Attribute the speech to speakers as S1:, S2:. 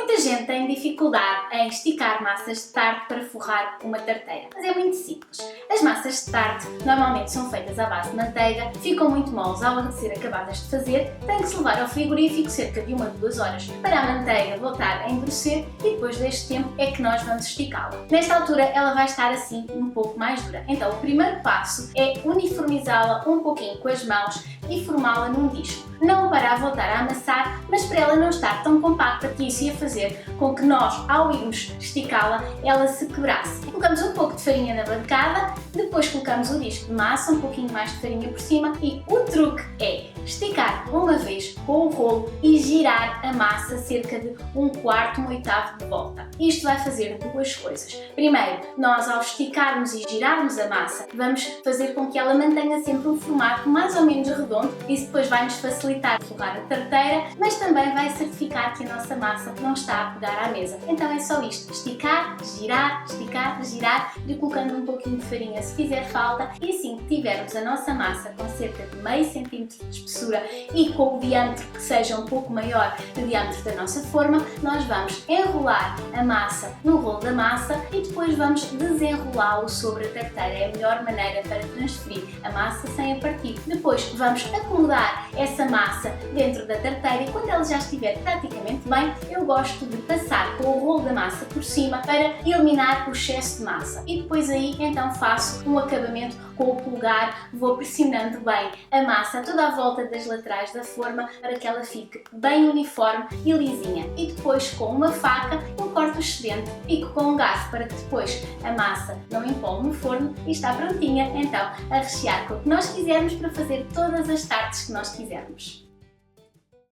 S1: Muita gente tem dificuldade em esticar massas de tarte para forrar uma tarteira, mas é muito simples. As massas de tarte normalmente são feitas à base de manteiga, ficam muito moles ao ser acabadas de fazer, têm que se levar ao frigorífico cerca de 1 a 2 horas para a manteiga voltar a endurecer e depois deste tempo é que nós vamos esticá-la. Nesta altura ela vai estar assim um pouco mais dura, então o primeiro passo é uniformizá-la um pouquinho com as mãos e formá-la num disco. Não para a voltar a amassar, mas para ela não estar tão compacta que isso ia fazer com que nós, ao irmos esticá-la, ela se quebrasse. Colocamos um pouco de farinha na bancada, depois colocamos o disco de massa, um pouquinho mais de farinha por cima e o truque é esticar uma vez com o rolo e girar a massa cerca de 1/4, 1/8 de volta. Isto vai fazer duas coisas. Primeiro, nós ao esticarmos e girarmos a massa, vamos fazer com que ela mantenha sempre um formato mais ou menos redondo. Isso depois vai nos facilitar forrar a tarteira, mas também vai certificar que a nossa massa não está a pegar à mesa. Então é só isto, esticar, girar, e colocando um pouquinho de farinha se fizer falta, e assim que tivermos a nossa massa com cerca de meio centímetro de espessura e com o diâmetro que seja um pouco maior do diâmetro da nossa forma, nós vamos enrolar a massa no rolo da massa e depois vamos desenrolá-lo sobre a tarteira. É a melhor maneira para transferir a massa sem a partir. Depois vamos acomodar essa massa dentro da tarteira e quando ela já estiver praticamente bem, eu gosto de passar com o rolo da massa por cima para eliminar o excesso de massa. E depois aí então faço um acabamento com o polegar, vou pressionando bem a massa toda à volta das laterais da forma para que ela fique bem uniforme e lisinha. E depois com uma faca eu corto o excedente, pico com um garfo para que depois a massa não empole no forno e está prontinha então a rechear com o que nós quisermos para fazer todas as tartes que nós quisermos.